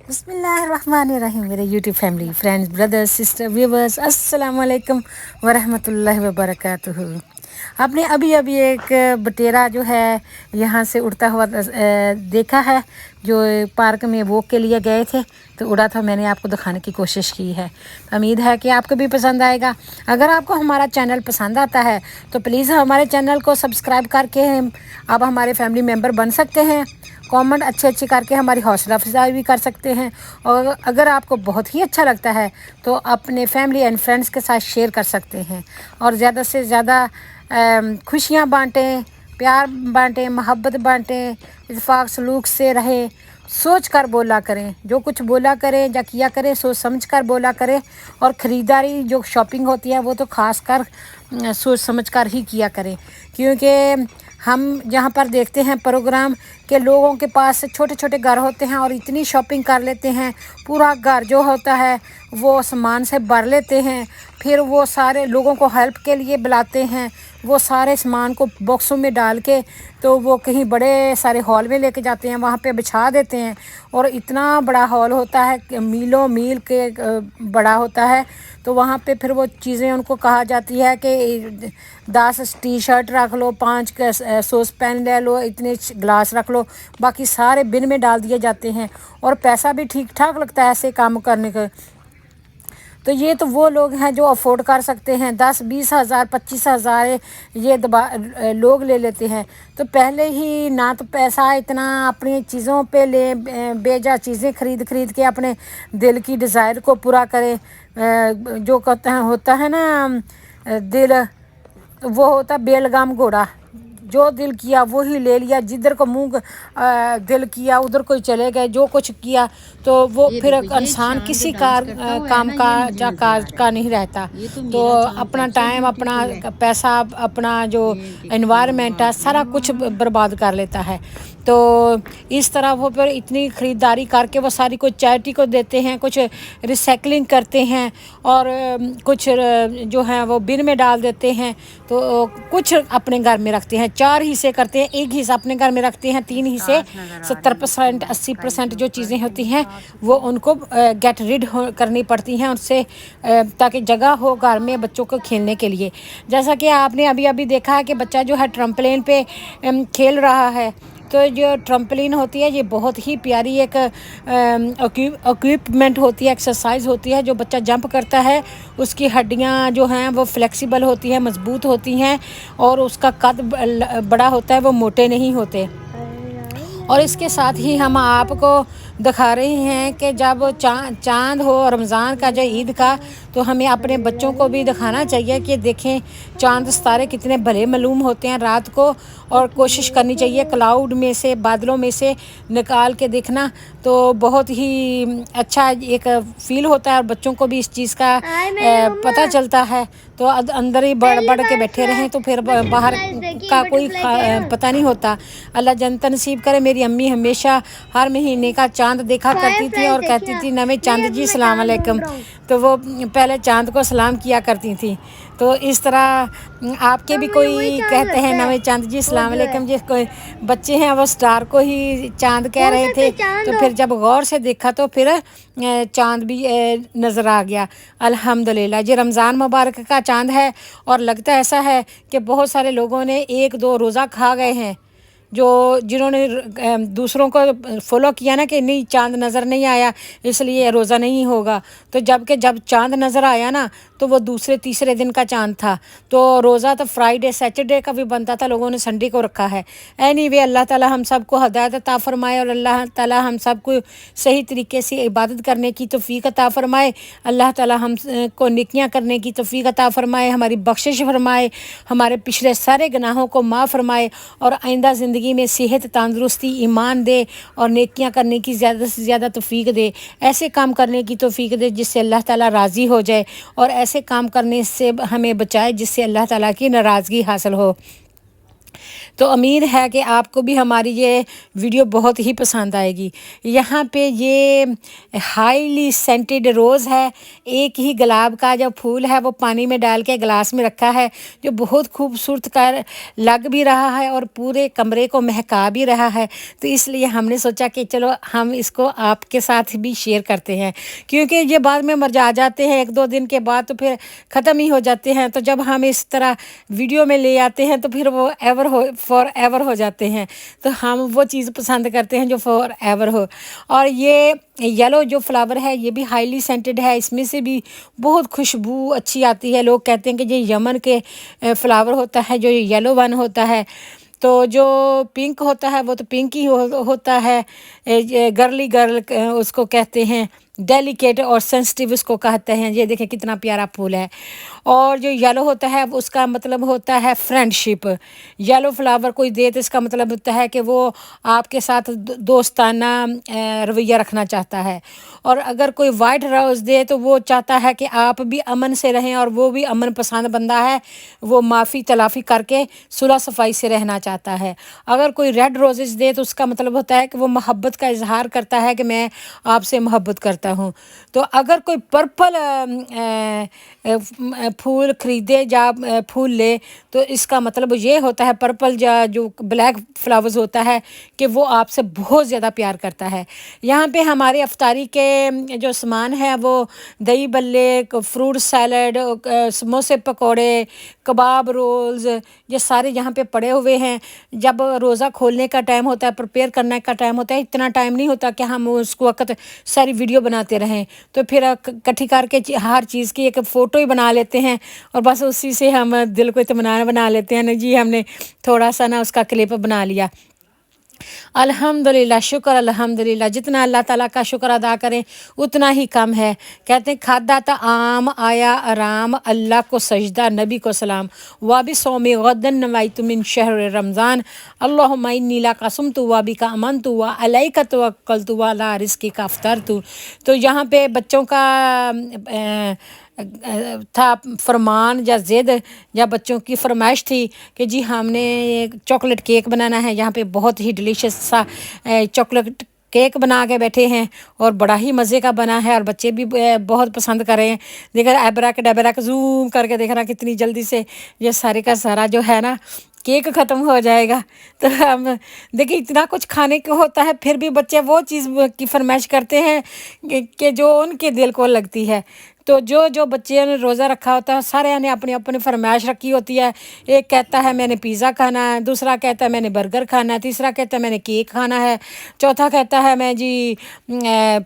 बिस्मिल्लाहिर्रहमानिर्रहीम। मेरे YouTube family, friends, brothers, sister, viewers, अस्सलाम वालेकुम वरहमतुल्लाहि वबरकातुहू। आपने अभी अभी एक बटेरा जो है यहाँ से उड़ता हुआ देखा है, जो पार्क में वॉक के लिए गए थे तो उड़ा था। मैंने आपको दिखाने की कोशिश की है। उम्मीद है कि आपको भी पसंद आएगा। अगर आपको हमारा चैनल पसंद आता है तो प्लीज़ हमारे चैनल को सब्सक्राइब करके आप हमारे फैमिली मेम्बर बन सकते हैं। कमेंट अच्छे करके हमारी हौसला अफजाई भी कर सकते हैं। और अगर आपको बहुत ही अच्छा लगता है तो अपने फैमिली एंड फ्रेंड्स के साथ शेयर कर सकते हैं और ज़्यादा से ज़्यादा खुशियाँ बांटें, प्यार बांटें, मोहब्बत बांटें, इत्तेफाक सलूक से रहें। सोच कर बोला करें, जो कुछ बोला करें या किया करें सोच समझ कर बोला करें। और ख़रीदारी जो शॉपिंग होती है वो तो ख़ास कर सोच समझ कर ही किया करें, क्योंकि हम जहाँ पर देखते हैं प्रोग्राम के लोगों के पास छोटे छोटे घर होते हैं और इतनी शॉपिंग कर लेते हैं, पूरा घर जो होता है वो सामान से भर लेते हैं। फिर वो सारे लोगों को हेल्प के लिए बुलाते हैं, वो सारे सामान को बॉक्सों में डाल के तो वो कहीं बड़े सारे हॉल में लेके जाते हैं, वहाँ पे बिछा देते हैं। और इतना बड़ा हॉल होता है कि मीलों मील के बड़ा होता है। तो वहाँ पे फिर वो चीज़ें उनको कहा जाती है कि 10 टी शर्ट रख लो, 5 सॉस पैन ले लो, इतने ग्लास रख लो, बाकी सारे बिन में डाल दिए जाते हैं। और पैसा भी ठीक ठाक लगता है ऐसे काम करने का। तो ये तो वो लोग हैं जो अफोर्ड कर सकते हैं। 10-20 हज़ार 25 हज़ार ये लोग ले लेते हैं। तो पहले ही ना तो पैसा इतना अपनी चीज़ों पे ले बेजा चीज़ें खरीद के अपने दिल की डिज़ायर को पूरा करें। जो कहते हैं होता है ना दिल, वो होता बेलगाम घोड़ा, जो दिल किया वो ही ले लिया, जिधर को मुंह दिल किया उधर को ही चले गए। जो कुछ किया तो वो फिर इंसान किसी काम का या काज का नहीं रहता। तो अपना टाइम, अपना पैसा, अपना जो एनवायरनमेंट है, सारा कुछ बर्बाद कर लेता है। तो इस तरह वो फिर इतनी ख़रीदारी करके वो सारी कुछ चैरिटी को देते हैं, कुछ रिसाइकलिंग करते हैं और कुछ जो है वो बिन में डाल देते हैं। तो कुछ अपने घर में रखते हैं, 4 हिस्से करते हैं, 1 हिस्सा अपने घर में रखते हैं, 3 हिस्से 70% 80% जो चीज़ें होती हैं वो उनको गेट रिड करनी पड़ती हैं उनसे, ताकि जगह हो घर में बच्चों को खेलने के लिए। जैसा कि आपने अभी अभी देखा है कि बच्चा जो है ट्रम्पलिन पे खेल रहा है। तो जो ट्रम्पलिन होती है ये बहुत ही प्यारी एक इक्विपमेंट होती है, एक्सरसाइज होती है। जो बच्चा जंप करता है उसकी हड्डियां जो हैं वो फ्लेक्सिबल होती हैं, मजबूत होती हैं और उसका कद बड़ा होता है, वो मोटे नहीं होते। और इसके साथ ही हम आपको दिखा रहे हैं कि जब चाँद हो रमज़ान का, जो ईद का, तो हमें अपने बच्चों को भी दिखाना चाहिए कि देखें चाँद सितारे कितने भले मालूम होते हैं रात को। और कोशिश करनी चाहिए क्लाउड में से, बादलों में से निकाल के देखना, तो बहुत ही अच्छा एक फ़ील होता है और बच्चों को भी इस चीज़ का पता चलता है। तो अंदर ही बढ़ के बैठे रहें तो फिर बाहर का कोई पता नहीं होता। अल्लाह जन्नत नसीब करे। मेरी अम्मी हमेशा हर महीने का चांद देखा करती थी और कहती थी नवे चांद जी सलाम अलैकुम। तो वो पहले चांद को सलाम किया करती थी। तो इस तरह आपके भी कोई कहते हैं नवे चांद जी सलाम अलैकुम। जिस कोई बच्चे हैं वो स्टार को ही चांद कह रहे थे। तो फिर जब गौर से देखा तो फिर चांद भी नज़र आ गया। अल्हम्दुलिल्लाह। ये रमज़ान मुबारक का चांद है और लगता ऐसा है कि बहुत सारे लोगों ने 1-2 रोज़ा खा गए हैं, जो जिन्होंने दूसरों को फॉलो किया ना कि नहीं चांद नज़र नहीं आया इसलिए रोज़ा नहीं होगा। तो जब चांद नज़र आया ना तो वो दूसरे तीसरे दिन का चांद था। तो रोज़ा तो फ्राइडे सैटरडे का भी बनता था, लोगों ने संडे को रखा है। एनीवे अल्लाह ताला हम सबको हदायत अता फरमाए और अल्लाह ताला हम सबको सही तरीके से इबादत करने की तौफीक अता फरमाए। अल्लाह ताला हम को नेकियां करने की तौफीक अता फरमाए, हमारी बख्शिश फरमाए, हमारे पिछले सारे गुनाहों को माफ़ फरमाए और आइंदा ज़िंदगी में सेहत, तंदुरुस्ती, ईमान दे और नेकियां करने की ज़्यादा से ज़्यादा तौफीक दे। ऐसे काम करने की तौफीक दे जिससे अल्लाह ताला राज़ी हो जाए और ऐसे काम करने से हमें बचाए जिससे अल्लाह ताला की नाराज़गी हासिल हो। تو امید ہے کہ آپ کو بھی ہماری یہ ویڈیو بہت ہی پسند آئے گی۔ یہاں پہ یہ ہائیلی سینٹڈ روز ہے، ایک ہی گلاب کا جو پھول ہے وہ پانی میں ڈال کے گلاس میں رکھا ہے، جو بہت خوبصورت کر لگ بھی رہا ہے اور پورے کمرے کو مہکا بھی رہا ہے۔ تو اس لیے ہم نے سوچا کہ چلو ہم اس کو آپ کے ساتھ بھی شیئر کرتے ہیں، کیونکہ یہ بعد میں مرجھا جاتے ہیں، ایک دو دن کے بعد تو پھر ختم ہی ہو جاتے ہیں۔ تو جب ہم اس طرح ویڈیو میں لے آتے ہیں تو پھر وہ فار ایور ہو جاتے ہیں۔ تو ہم وہ چیز پسند کرتے ہیں جو فار ایور ہو۔ اور یہ یلو جو فلاور ہے یہ بھی ہائیلی سینٹڈ ہے، اس میں سے بھی بہت خوشبو اچھی آتی ہے۔ لوگ کہتے ہیں کہ یہ یمن کے فلاور ہوتا ہے جو یلو ون ہوتا ہے، تو جو پنک ہوتا ہے وہ تو پنک ہی ہوتا ہے۔ گرلی گرل اس کو کہتے ہیں، ڈیلیکیٹ اور سینسٹیو اس کو کہتے ہیں۔ یہ دیکھیں کتنا پیارا پھول ہے۔ اور جو یلو ہوتا ہے اس کا مطلب ہوتا ہے فرینڈ شپ۔ یلو فلاور کوئی دے تو اس کا مطلب ہوتا ہے کہ وہ آپ کے ساتھ دوستانہ رویہ رکھنا چاہتا ہے۔ اور اگر کوئی وائٹ روز دے تو وہ چاہتا ہے کہ آپ بھی امن سے رہیں، اور وہ بھی امن پسند بندہ ہے، وہ معافی تلافی کر کے صلح صفائی سے رہنا چاہتا ہے۔ اگر کوئی ریڈ روزز دے تو اس کا مطلب ہوتا ہے کہ وہ محبت کا اظہار کرتا ہے کہ میں آپ سے محبت کرتا ہوں۔ تو اگر کوئی پرپل پھول خریدے یا پھول لے تو اس کا مطلب یہ ہوتا ہے، پرپل جو بلیک فلاورز ہوتا ہے، کہ وہ آپ سے بہت زیادہ پیار کرتا ہے۔ یہاں پہ ہمارے افطاری کے جو سامان ہے وہ دہی بلے، فروٹ سیلڈ، سموسے پکوڑے، کباب رولز، یہ سارے یہاں پہ پڑے ہوئے ہیں۔ جب روزہ کھولنے کا ٹائم ہوتا ہے، پریپیئر کرنے کا ٹائم ہوتا ہے، اتنا ٹائم نہیں ہوتا کہ ہم اس کو وقت ساری ویڈیو بناتے رہیں، تو پھر اکٹھی کر کے ہر چیز کی ایک فوٹو ہی بنا لیتے ہیں، اور بس اسی سے ہم دل کو اطمینان بنا لیتے ہیں نا جی، ہم نے تھوڑا سا نا اس کا کلپ بنا لیا۔ الحمدللہ، شکر الحمدللہ، جتنا اللہ تعالیٰ کا شکر ادا کریں اتنا ہی کم ہے۔ کہتے ہیں کھادا تا عام آیا آرام، اللہ کو سجدہ نبی کو سلام، وابی سومی غدن نوائت من شہر رمضان، اللہم انی لا قسمت وابی کا امنت و علیک توکلت و علی رزقک افطرت۔ تو یہاں پہ بچوں کا تھا فرمان یا ضد یا بچوں کی فرمائش تھی کہ جی ہم نے چاکلیٹ کیک بنانا ہے۔ یہاں پہ بہت ہی ڈیلیشیس سا چاکلیٹ کیک بنا کے بیٹھے ہیں، اور بڑا ہی مزے کا بنا ہے، اور بچے بھی بہت پسند کر رہے ہیں۔ دیکھ رہا ایبرک ڈیبرک زوم کر کے دیکھ رہا کتنی جلدی سے یہ سارے کا سارا جو ہے نا کیک ختم ہو جائے گا۔ تو ہم دیکھیں اتنا کچھ کھانے کو ہوتا ہے، پھر بھی بچے وہ چیز کی فرمائش کرتے ہیں کہ جو ان کے دل کو لگتی ہے۔ تو جو بچے نے روزہ رکھا ہوتا ہے سارے نے اپنی اپنی فرمائش رکھی ہوتی ہے۔ ایک کہتا ہے میں نے پیزا کھانا ہے، دوسرا کہتا ہے میں نے برگر کھانا ہے، تیسرا کہتا ہے میں نے کیک کھانا ہے، چوتھا کہتا ہے میں جی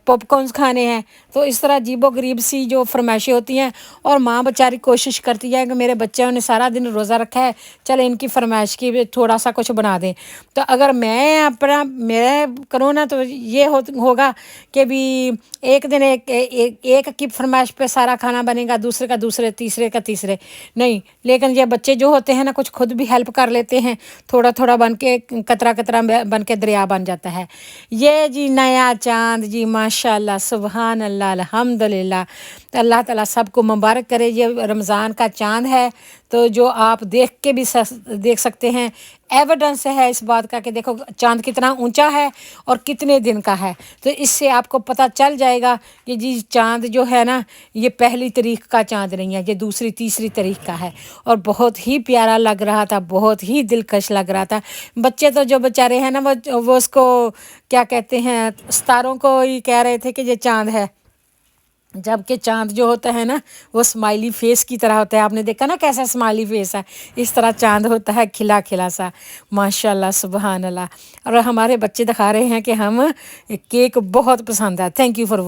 پاپ کارنز کھانے ہیں۔ تو اس طرح عجیب و غریب سی جو فرمائشیں ہوتی ہیں، اور ماں بیچاری کوشش کرتی ہے کہ میرے بچوں نے سارا دن روزہ رکھا ہے، چلے ان کی فرمائش کی بھی تھوڑا سا کچھ بنا دیں۔ تو اگر میں میں کروں نا تو یہ ہوگا کہ بھی ایک دن ایک کی فرمائش پہ سارا کھانا بنے گا، دوسرے کا دوسرے، تیسرے کا تیسرے، نہیں۔ لیکن یہ بچے جو ہوتے ہیں نا کچھ خود بھی ہیلپ کر لیتے ہیں، تھوڑا تھوڑا بن کے قطرہ قطرہ بن کے دریا بن جاتا ہے۔ یہ جی نیا چاند جی، ماشاءاللہ، سبحان اللہ، الحمدللہ، اللہ تعالیٰ سب کو مبارک کرے۔ یہ رمضان کا چاند ہے، تو جو آپ دیکھ کے بھی دیکھ سکتے ہیں، ایویڈنس ہے اس بات کا کہ دیکھو چاند کتنا اونچا ہے اور کتنے دن کا ہے۔ تو اس سے آپ کو پتہ چل جائے گا کہ جی چاند جو ہے نا یہ پہلی تاریخ کا چاند نہیں ہے، یہ دوسری تیسری تاریخ کا ہے، اور بہت ہی پیارا لگ رہا تھا، بہت ہی دلکش لگ رہا تھا۔ بچے تو جو بیچارے ہیں نا وہ اس کو کیا کہتے ہیں، ستاروں کو ہی کہہ رہے تھے کہ یہ چاند ہے، جبکہ چاند جو ہوتا ہے نا وہ اسمائلی فیس کی طرح ہوتا ہے۔ آپ نے دیکھا نا کیسا اسمائلی فیس ہے، اس طرح چاند ہوتا ہے کھلا کھلا سا، ماشاءاللہ، سبحان اللہ۔ اور ہمارے بچے دکھا رہے ہیں کہ ہم کیک بہت پسند ہے۔ Thank you for